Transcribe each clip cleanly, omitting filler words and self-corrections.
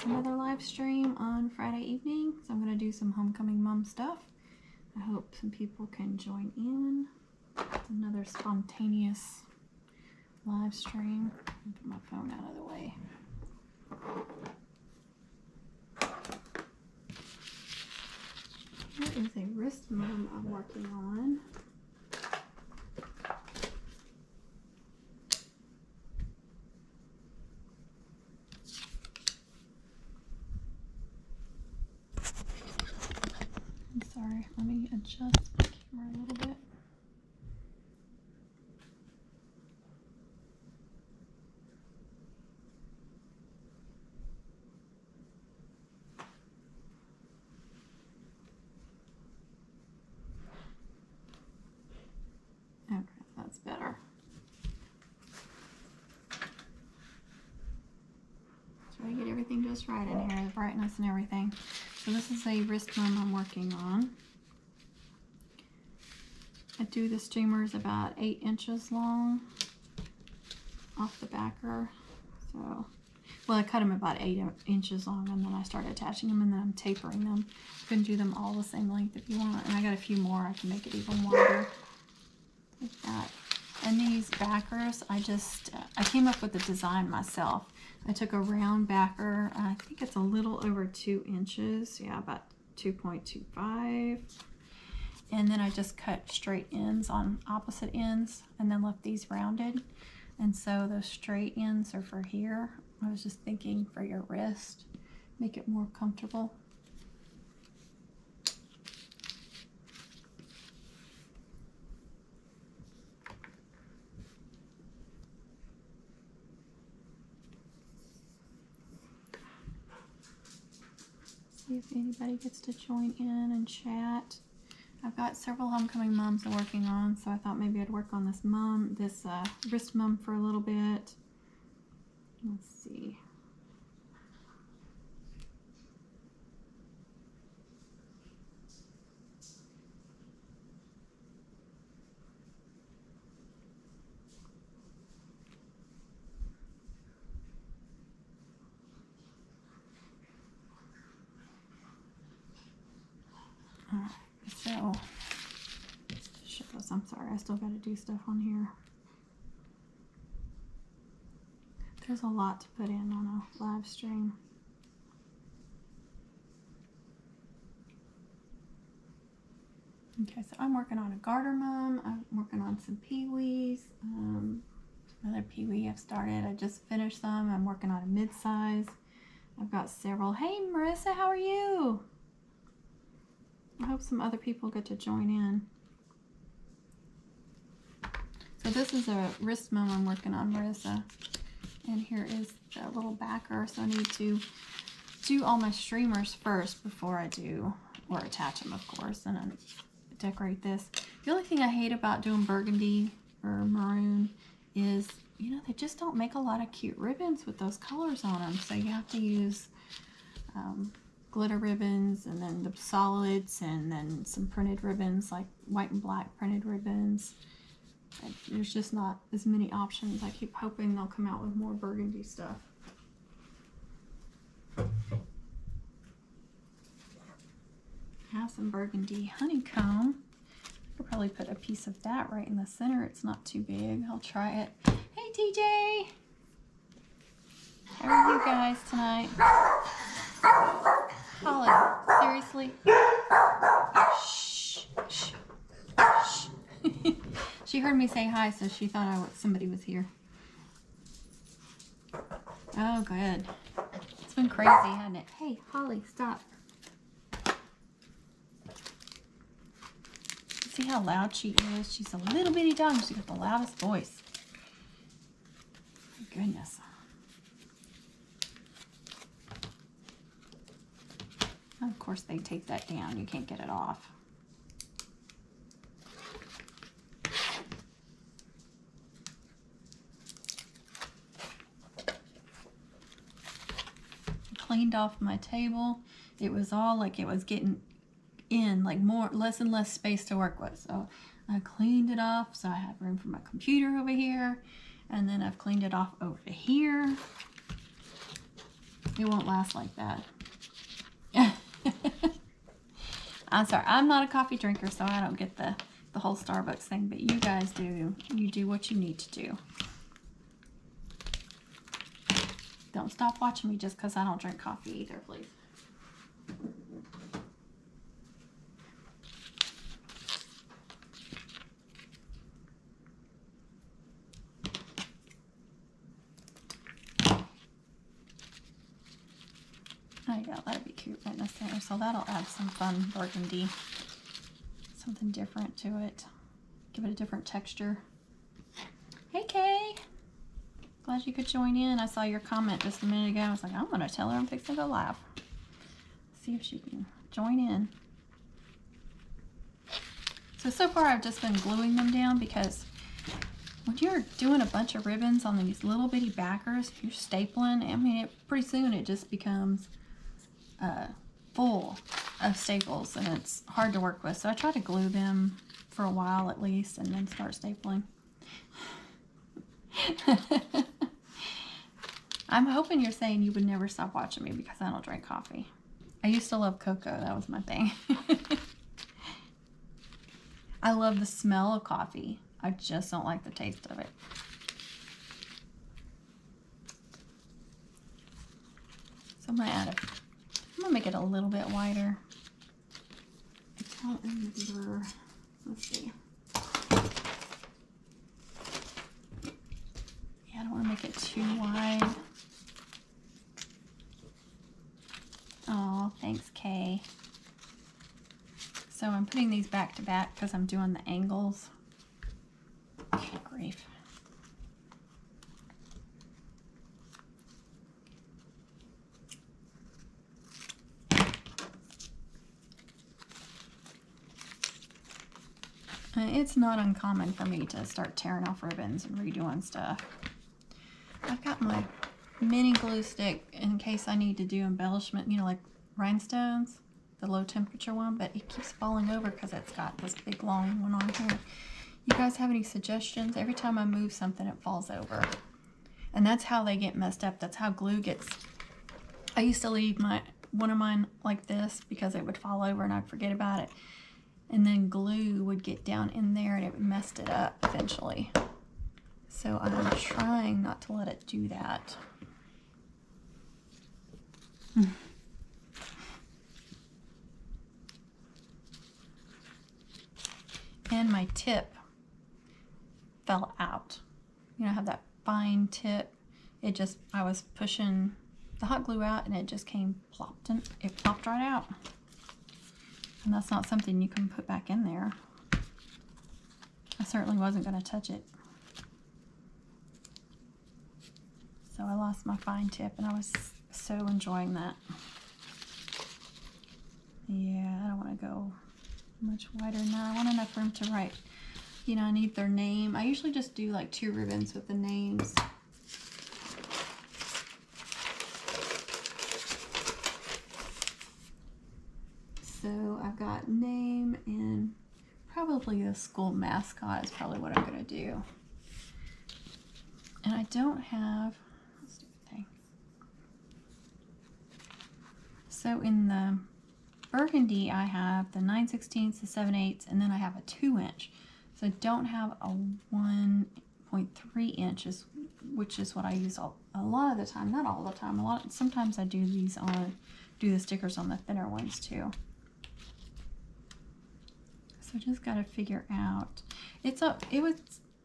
another live stream on Friday evening, so I'm going to do some homecoming mom stuff. I hope some people can join in. It's another spontaneous live stream. Put my phone out of the way. Here is a wrist mom I'm working on. I'm sorry, let me adjust my camera a little bit. Okay, that's better. Try to get everything just right in here, the brightness and everything. So this is a wrist mom I'm working on. I do the streamers about 8 inches long off the backer. So, well, I cut them about 8 inches long, and then I start attaching them, and then I'm tapering them. You can do them all the same length if you want, and I got a few more. I can make it even wider like that. And these backers, I came up with the design myself. I took a round backer, I think it's a little over 2 inches, yeah, about 2.25. And then I just cut straight ends on opposite ends and then left these rounded. And so those straight ends are for here. I was just thinking for your wrist, make it more comfortable. See if anybody gets to join in and chat. I've got several homecoming moms I'm working on, so I thought maybe I'd work on this wrist mom for a little bit. Let's see. Alright, so I'm sorry, I still got to do stuff on here. There's a lot to put in on a live stream. Okay, so I'm working on a garter mom. I'm working on some peewees. Another peewee I've started. I just finished some. I'm working on a mid-size. I've got several. Hey, Marissa, how are you? I hope some other people get to join in. So this is a wrist mom I'm working on, Marissa. And here is the little backer. So I need to do all my streamers first before I do, or attach them, of course, and then decorate this. The only thing I hate about doing burgundy or maroon is, you know, they just don't make a lot of cute ribbons with those colors on them. So you have to use glitter ribbons, and then the solids, and then some printed ribbons, like white and black printed ribbons. There's just not as many options. I keep hoping they'll come out with more burgundy stuff. I have some burgundy honeycomb. I could probably put a piece of that right in the center. It's not too big. I'll try it. Hey, TJ! How are you guys tonight? Holly, seriously? Shh, shh, shh. She heard me say hi, so she thought somebody was here. Oh, good. It's been crazy, hasn't it? Hey, Holly, stop. See how loud she is? She's a little bitty dog. She's got the loudest voice. My goodness. Of course, they take that down. You can't get it off. Cleaned off my table. It was all like it was getting in, like less and less space to work with. So I cleaned it off so I have room for my computer over here, and then I've cleaned it off over here. It won't last like that. I'm sorry, I'm not a coffee drinker, so I don't get the whole Starbucks thing, but you guys do. You do what you need to do. Don't stop watching me just because I don't drink coffee either, please. There you go, that'd be cute right in the center. So that'll add some fun burgundy, something different to it. Give it a different texture. Hey Kay, glad you could join in. I saw your comment just a minute ago. I was like, I'm gonna tell her I'm fixing to go live. See if she can join in. So far I've just been gluing them down because when you're doing a bunch of ribbons on these little bitty backers, you're stapling. I mean, pretty soon it just becomes full of staples and it's hard to work with. So I try to glue them for a while at least and then start stapling. I'm hoping you're saying you would never stop watching me because I don't drink coffee. I used to love cocoa. That was my thing. I love the smell of coffee. I just don't like the taste of it. So I'm gonna make it a little bit wider. I don't remember. Let's see. Yeah, I don't want to make it too wide. Oh, thanks, Kay. So I'm putting these back to back because I'm doing the angles. Good grief. It's not uncommon for me to start tearing off ribbons and redoing stuff. I've got my mini glue stick in case I need to do embellishment, you know, like rhinestones, the low temperature one, but it keeps falling over because it's got this big long one on here. You guys have any suggestions? Every time I move something, it falls over. And that's how they get messed up. That's how glue gets. I used to leave one of mine like this because it would fall over and I'd forget about it. And then glue would get down in there and it messed it up eventually. So I'm trying not to let it do that. And my tip fell out. You know, I have that fine tip. I was pushing the hot glue out and it just came plopped and it plopped right out. And that's not something you can put back in there. I certainly wasn't going to touch it. So I lost my fine tip and I was so enjoying that. Yeah, I don't want to go much wider now. I want enough room to write. You know, I need their name. I usually just do like 2 ribbons with the names. So I've got name and probably the school mascot is probably what I'm going to do. And I don't have, stupid thing. So in the burgundy, I have the 9/16, the 7/8, and then I have a 2-inch. So I don't have a 1.3 inches, which is what I use a lot of the time. Not all the time. Sometimes I do the stickers on the thinner ones too. So just got to figure out.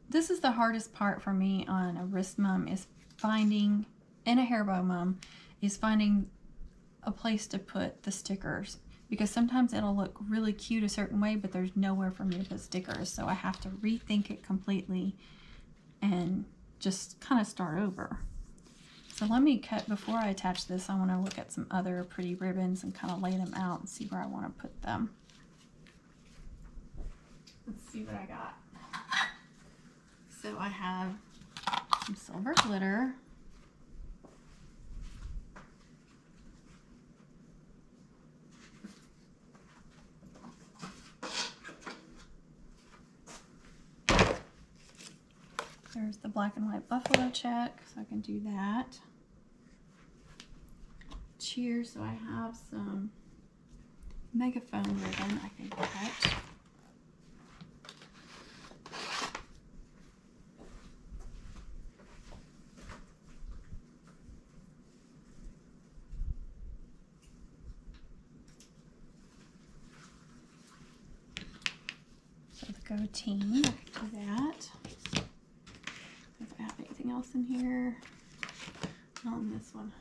This is the hardest part for me on a wrist mum is finding, and a hair bow mum, is finding a place to put the stickers. Because sometimes it'll look really cute a certain way, but there's nowhere for me to put stickers. So I have to rethink it completely and just kind of start over. So let me cut, before I attach this, I want to look at some other pretty ribbons and kind of lay them out and see where I want to put them. Let's see what I got. So I have some silver glitter. There's the black and white buffalo check, so I can do that. cheer, so I have some megaphone ribbon I can cut. So the Go Team, I can do that. If I have anything else in here, not in this one.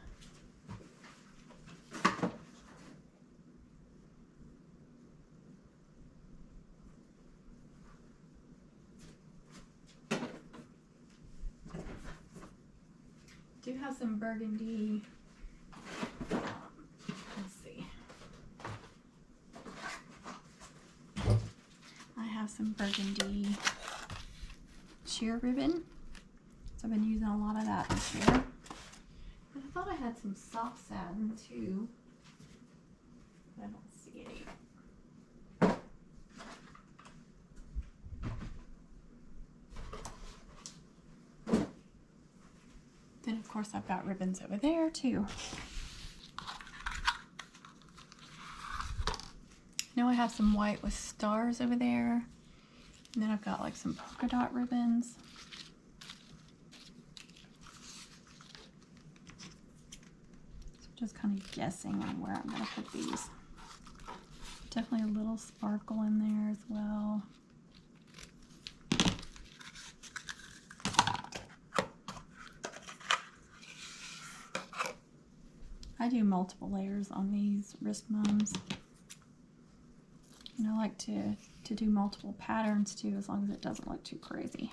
Do have some burgundy, let's see. I have some burgundy sheer ribbon. So I've been using a lot of that this year. But I thought I had some soft satin too. But I don't see any. Then of course I've got ribbons over there too. Now I have some white with stars over there. And then I've got like some polka dot ribbons. So just kind of guessing on where I'm going to put these. Definitely a little sparkle in there as well. I do multiple layers on these wrist mums. And I like to do multiple patterns too, as long as it doesn't look too crazy.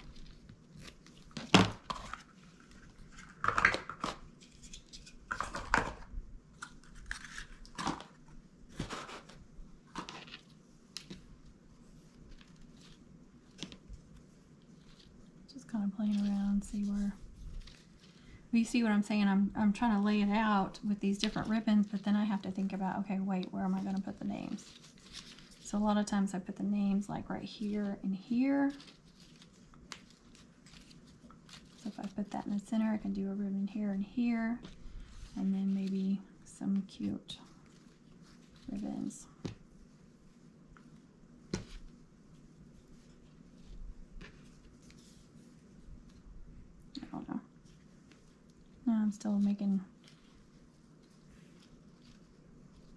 Just kind of playing around, see where. You see what I'm saying? I'm trying to lay it out with these different ribbons, but then I have to think about, okay, wait, where am I going to put the names? So a lot of times I put the names like right here and here. So if I put that in the center, I can do a ribbon here and here, and then maybe some cute ribbons. I don't know. No, I'm still making,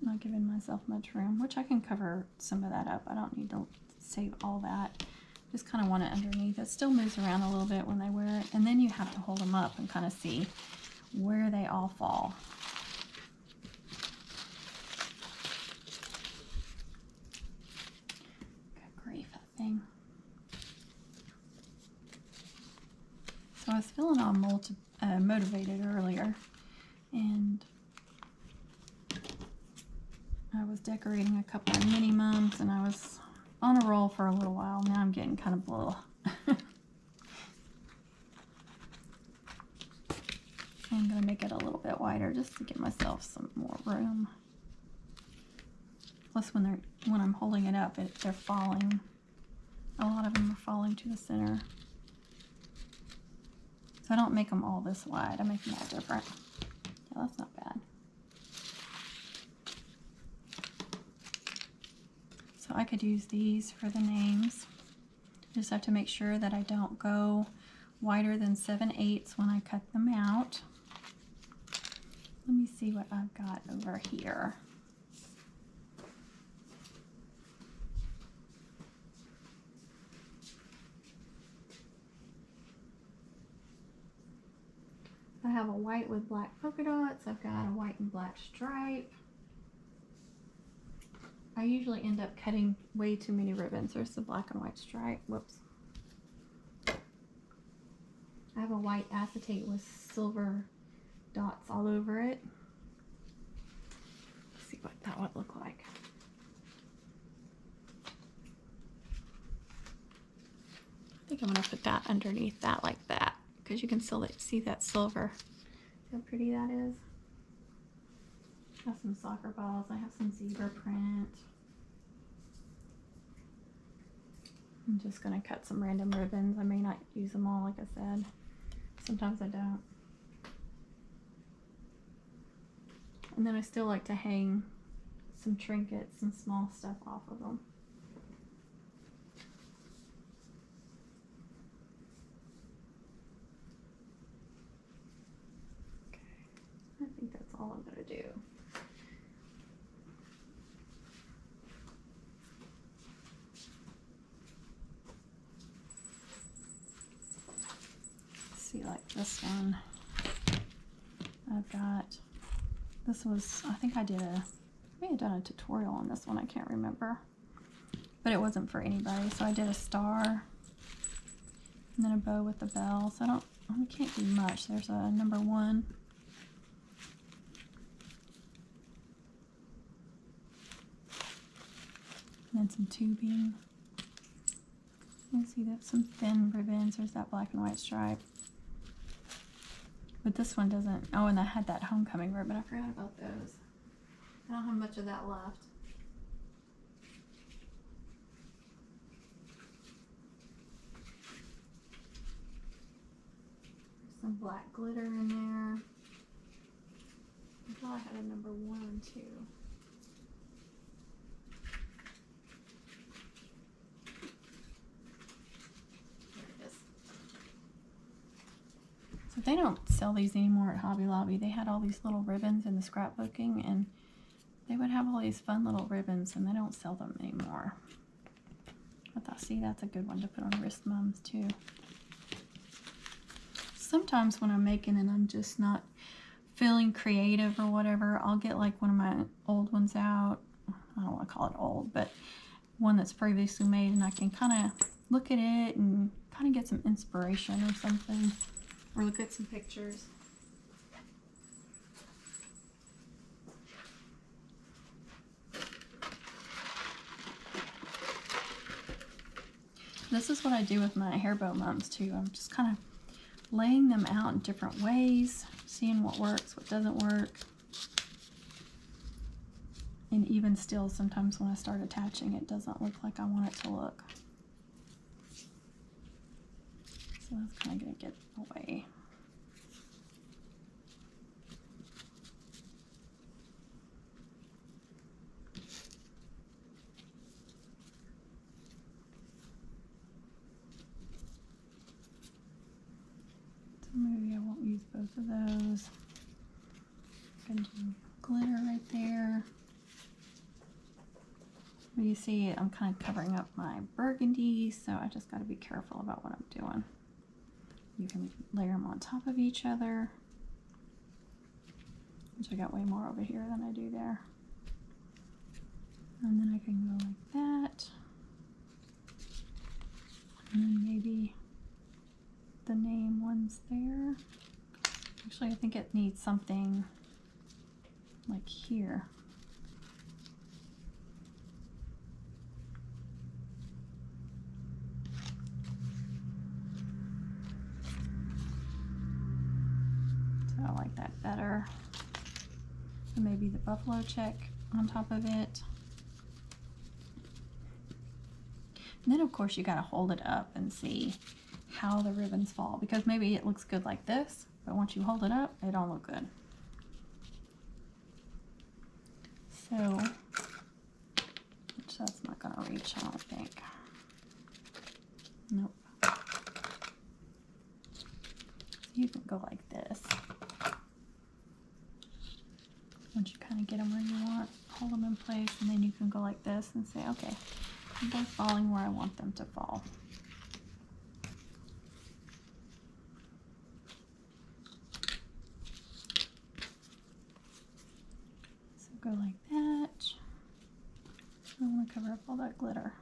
not giving myself much room, which I can cover some of that up. I don't need to save all that. Just kind of want it underneath. It still moves around a little bit when I wear it. And then you have to hold them up and kind of see where they all fall. Good grief, that thing. So I was feeling all motivated earlier, and I was decorating a couple of mini mums, and I was on a roll for a little while. Now I'm getting kind of blah. I'm going to make it a little bit wider just to give myself some more room. Plus when I'm holding it up, they're falling. A lot of them are falling to the center. So I don't make them all this wide. I make them all different. Yeah, that's not bad. So I could use these for the names. Just have to make sure that I don't go wider than 7/8 when I cut them out. Let me see what I've got over here. I have a white with black polka dots. I've got a white and black stripe. I usually end up cutting way too many ribbons. There's the black and white stripe. Whoops. I have a white acetate with silver dots all over it. Let's see what that would look like. I think I'm going to put that underneath that like that, because you can still see that silver. See how pretty that is? I have some soccer balls. I have some zebra print. I'm just going to cut some random ribbons. I may not use them all, like I said. Sometimes I don't. And then I still like to hang some trinkets and small stuff off of them. Okay, I think that's all I'm going to do. See, like this one, I've got, this was, I think I may have done a tutorial on this one, I can't remember, but it wasn't for anybody. So I did a star and then a bow with a bell. So I can't do much. There's a number 1. And then some tubing. You see that, some thin ribbons. There's that black and white stripe. But this one doesn't. Oh, and I had that homecoming ribbon. I forgot about those. I don't have much of that left. There's some black glitter in there. I thought I had a number 1 too. So they don't sell these anymore at Hobby Lobby. They had all these little ribbons in the scrapbooking, and they would have all these fun little ribbons, and they don't sell them anymore. I thought, see, that's a good one to put on wrist mums too. Sometimes when I'm making and I'm just not feeling creative or whatever, I'll get like one of my old ones out. I don't want to call it old, but one that's previously made, and I can kind of look at it and kind of get some inspiration or something. Or look at some pictures. This is what I do with my hair bow mums too. I'm just kind of laying them out in different ways, seeing what works, what doesn't work. And even still, sometimes when I start attaching, it doesn't look like I want it to look. So that's kind of going to get away. So maybe I won't use both of those. I'm going to do glitter right there. But you see, I'm kind of covering up my burgundy, so I just got to be careful about what I'm doing. You can layer them on top of each other, which I got way more over here than I do there. And then I can go like that. And then maybe the name one's there. Actually, I think it needs something like here. I like that better. So maybe the buffalo check on top of it. And then of course you gotta hold it up and see how the ribbons fall, because maybe it looks good like this, but once you hold it up, it don't look good. So, which that's not gonna reach, I don't think. Nope. You can go like this. Once you kind of get them where you want, hold them in place, and then you can go like this and say, okay, they're falling where I want them to fall. So go like that. I want to cover up all that glitter.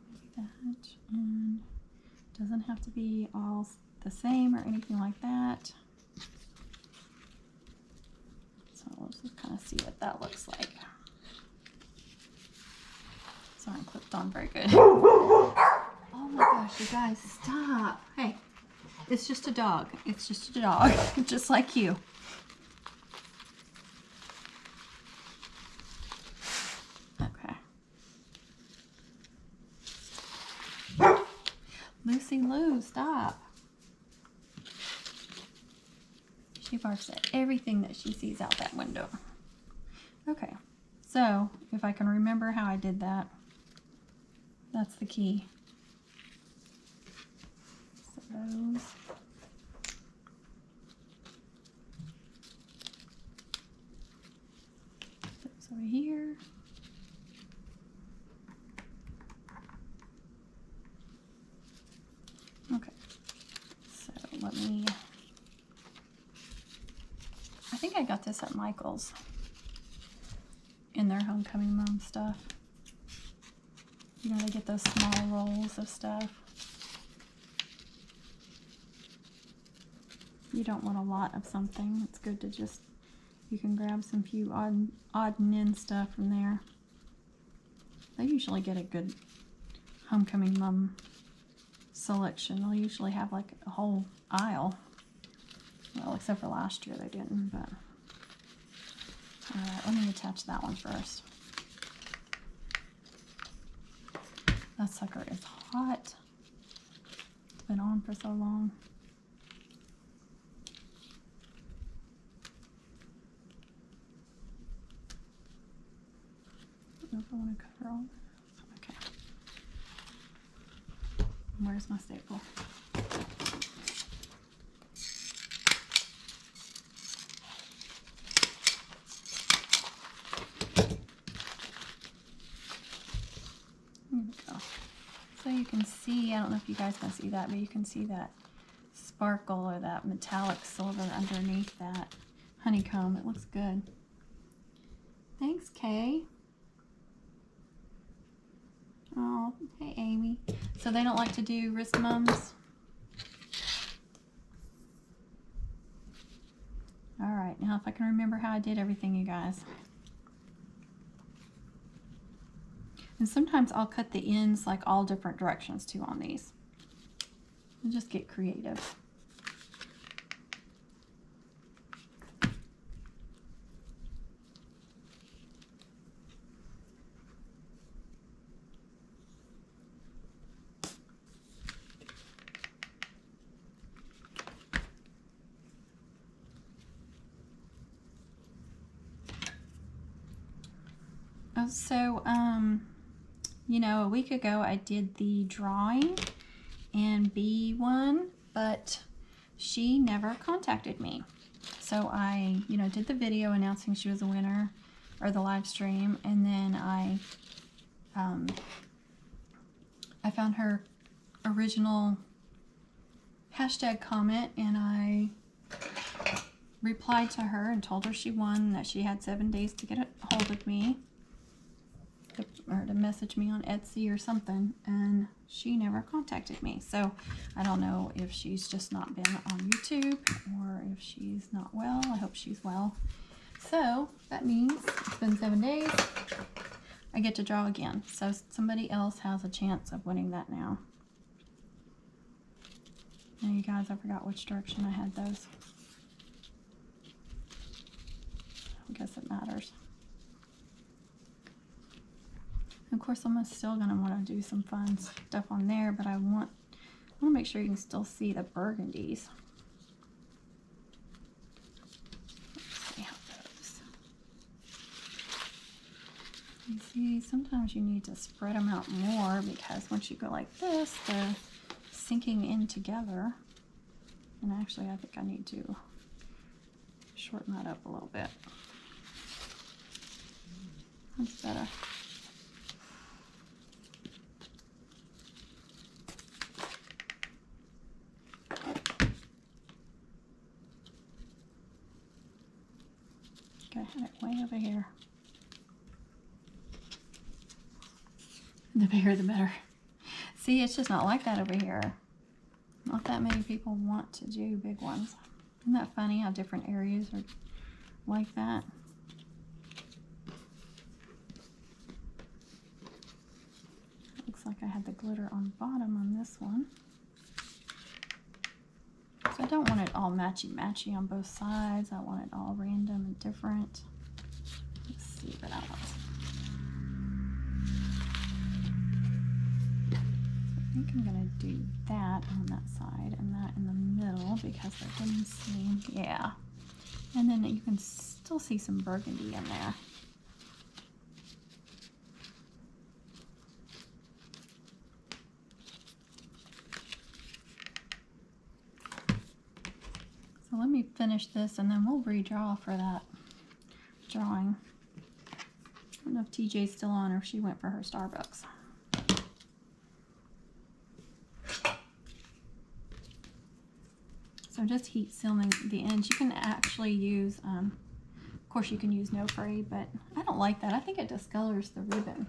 Like that, and it doesn't have to be all the same or anything like that. So let's just kind of see what that looks like. Sorry, I'm clipped on very good. Oh my gosh, you guys, stop. Hey, it's just a dog. It's just a dog, just like you. Okay. Lucy Lou, stop. She barks at everything that she sees out that window. Okay, so if I can remember how I did that, that's the key. So those. Those over here. Okay, so let me, I think I got this at Michael's in their homecoming mom stuff. You know, they get those small rolls of stuff. You don't want a lot of something. It's good to just, you can grab some few odd and end stuff from there. They usually get a good homecoming mom selection. They'll usually have like a whole aisle. Well, except for last year they didn't, but. Alright, let me attach that one first. That sucker is hot. It's been on for so long. I don't know if I want to cover all this. Okay. Where's my staple? So you can see, I don't know if you guys can see that, but you can see that sparkle or that metallic silver underneath that honeycomb. It looks good. Thanks, Kay. Oh, hey, Amy. So they don't like to do wrist mums? All right, now if I can remember how I did everything, you guys. And sometimes I'll cut the ends like all different directions too on these. And just get creative. So, you know, a week ago I did the drawing and bee one, but she never contacted me. So I, you know, did the video announcing she was a winner, or the live stream, and then I found her original hashtag comment, and I replied to her and told her she won, that she had 7 days to get a hold of me. Or to message me on Etsy or something, and she never contacted me. So I don't know if she's just not been on YouTube or if she's not well. I hope she's well. So that means it's been 7 days. I get to draw again. So somebody else has a chance of winning that now. Now you guys, I forgot which direction I had those. I guess it matters. Of course, I'm still going to want to do some fun stuff on there, but I want to make sure you can still see the burgundies. Let's see how it goes. You see, sometimes you need to spread them out more, because once you go like this, they're sinking in together. And actually, I think I need to shorten that up a little bit. That's better. Okay, I had it way over here. The bigger the better. See, it's just not like that over here. Not that many people want to do big ones. Isn't that funny how different areas are like that? Looks like I had the glitter on bottom on this one. So I don't want it all matchy-matchy on both sides. I want it all random and different. Let's see what I want. I think I'm going to do that on that side and that in the middle, because they're going to seem, yeah. And then you can still see some burgundy in there. So let me finish this and then we'll redraw for that drawing. I don't know if TJ's still on or if she went for her Starbucks. So just heat sealing the ends. You can actually use, of course you can use no fray, but I don't like that. I think it discolors the ribbon.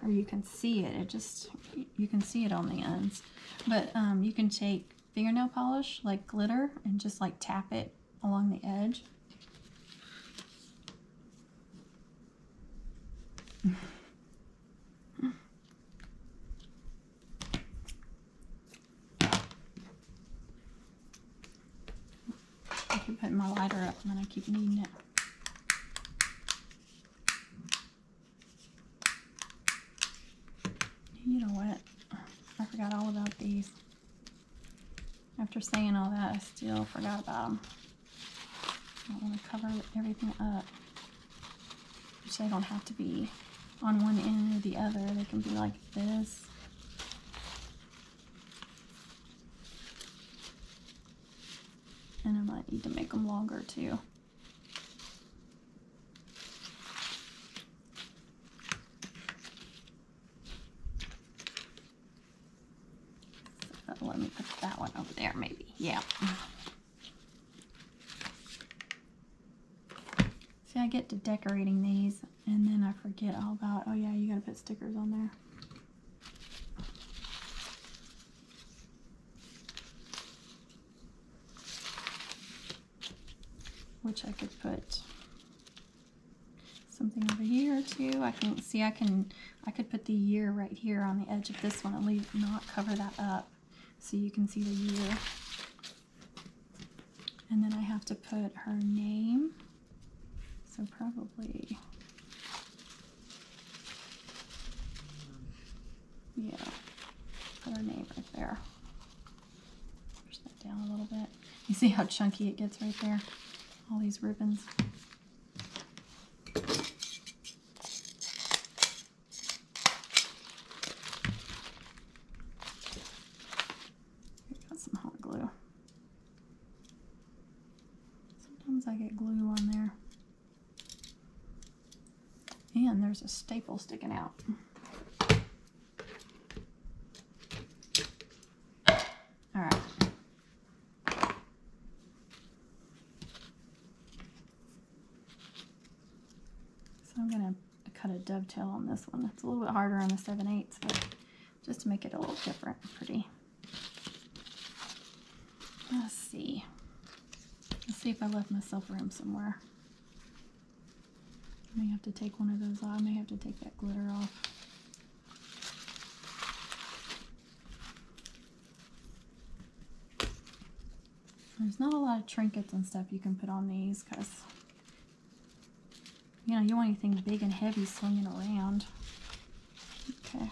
Or you can see it. You can see it on the ends. But you can take fingernail polish, like glitter, and just like tap it along the edge. I keep putting my lighter up and then I keep needing it. You know what? I forgot all about these. After saying all that, I still forgot about them. I don't want to cover everything up. Which they don't have to be on one end or the other. They can be like this. And I might need to make them longer too. So let me put that one over there maybe. Yeah. See, I get to decorating these and then I forget all about, oh yeah, you gotta put stickers on there. Which I could put something over here too. I could put the year right here on the edge of this one and not cover that up so you can see the year. And then I have to put her name. So probably, yeah, put her name right there. Push that down a little bit. You see how chunky it gets right there? All these ribbons. Got some hot glue. Sometimes I get glue on there. And there's a staple sticking out. All right. So I'm gonna cut a dovetail on this one. It's a little bit harder on the 7/8, but just to make it a little different and pretty. Let's see. Let's see if I left myself room somewhere. I may have to take one of those off. I may have to take that glitter off. There's not a lot of trinkets and stuff you can put on these because, you know, you want anything big and heavy swinging around. Okay.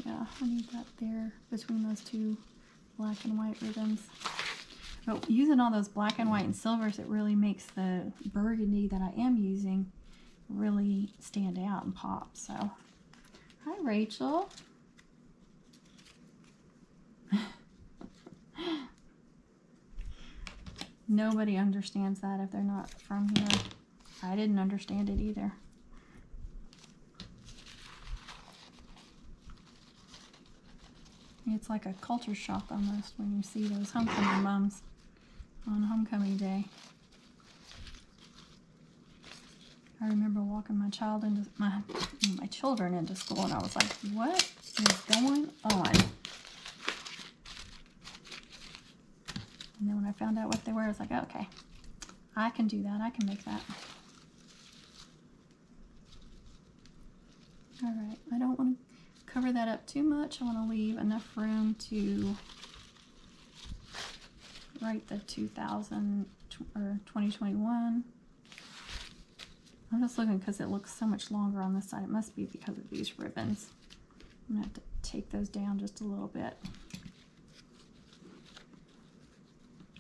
Yeah, I need that there between those two black and white ribbons. But using all those black and white and silvers, it really makes the burgundy that I am using really stand out and pop. So, hi Rachel. Nobody understands that if they're not from here. I didn't understand it either. It's like a culture shock almost when you see those homecoming moms on homecoming day. I remember walking my children into school, and I was like, "What is going on?" And then when I found out what they were, I was like, "Okay, I can do that. I can make that." All right, I don't want to cover that up too much. I want to leave enough room to write the 2000 or 2021. I'm just looking because it looks so much longer on this side. It must be because of these ribbons. I'm gonna have to take those down just a little bit.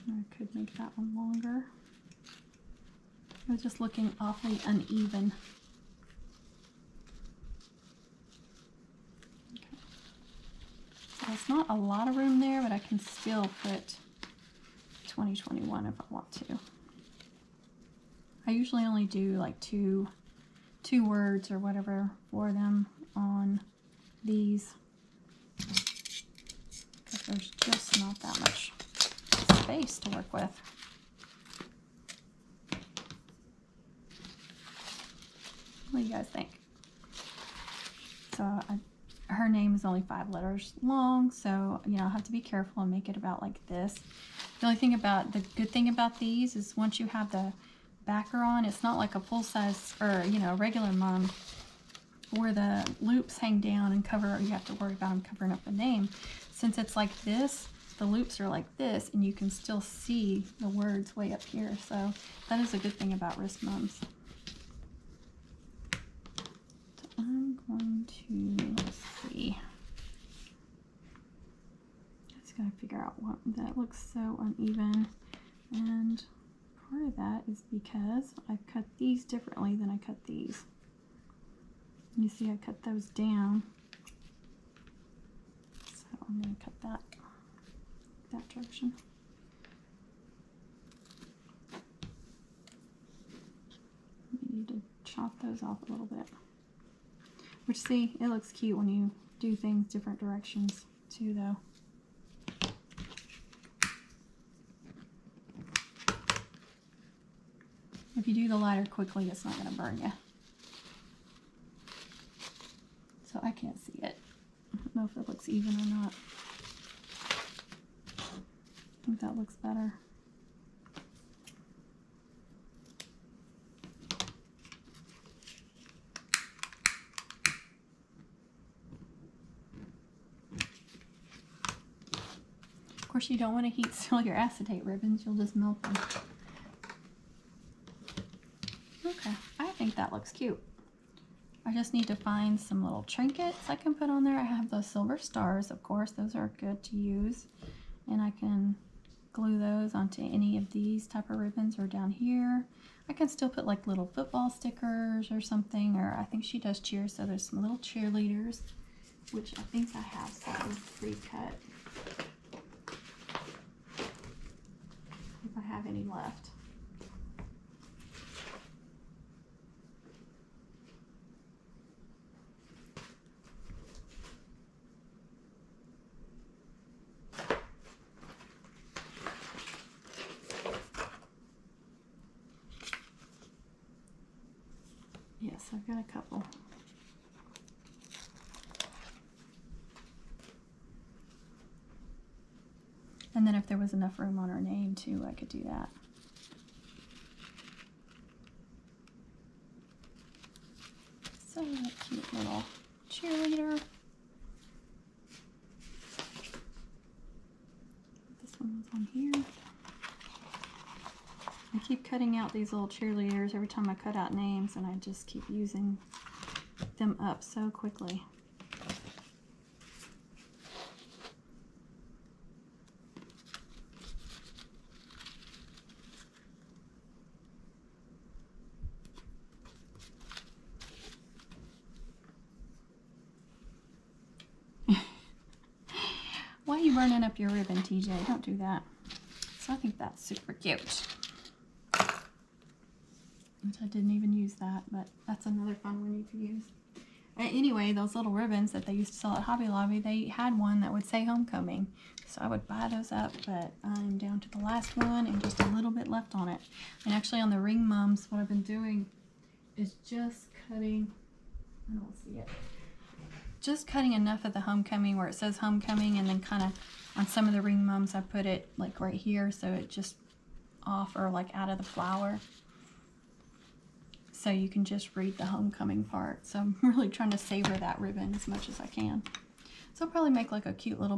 I could make that one longer. It was just looking awfully uneven. Okay. So it's not a lot of room there, but I can still put 2021 if I want to. I usually only do like two words or whatever for them on these, because there's just not that much space to work with. What do you guys think? So her name is only 5 letters long, so you know, I'll have to be careful and make it about like this. The only thing about, the good thing about these is once you have the backer on, it's not like a full size or, you know, regular mum where the loops hang down and cover, you have to worry about them covering up the name. Since it's like this, the loops are like this, and you can still see the words way up here. So that is a good thing about wrist mums. So I'm going to, let's see. I just gotta figure out what that looks so uneven, and part of that is because I cut these differently than I cut these. You see I cut those down. So I'm going to cut that direction. I need to chop those off a little bit. Which, see, it looks cute when you do things different directions too, though. If you do the lighter quickly, it's not going to burn you. So I can't see it. I don't know if it looks even or not. I think that looks better. Of course, you don't want to heat seal your acetate ribbons. You'll just melt them. Okay, I think that looks cute. I just need to find some little trinkets I can put on there. I have those silver stars, of course. Those are good to use. And I can glue those onto any of these type of ribbons or down here. I can still put like little football stickers or something, or I think she does cheer, so there's some little cheerleaders, which I think I have some pre-cut. If I have any left. Yes, I've got a couple. And then if there was enough room on her name too, I could do that. So that cute little cheerleader. This one was on here. I keep cutting out these little cheerleaders every time I cut out names, and I just keep using them up so quickly. Why are you burning up your ribbon, TJ? Don't do that. So I think that's super cute. Which I didn't even use that, but that's another fun one you could use. Anyway, those little ribbons that they used to sell at Hobby Lobby, they had one that would say homecoming. So I would buy those up, but I'm down to the last one and just a little bit left on it. And actually on the ring mums, what I've been doing is just cutting, I don't see it, just cutting enough of the homecoming where it says homecoming, and then kind of on some of the ring mums I put it like right here so it just off or like out of the flower. So you can just read the homecoming part. So I'm really trying to savor that ribbon as much as I can. So I'll probably make like a cute little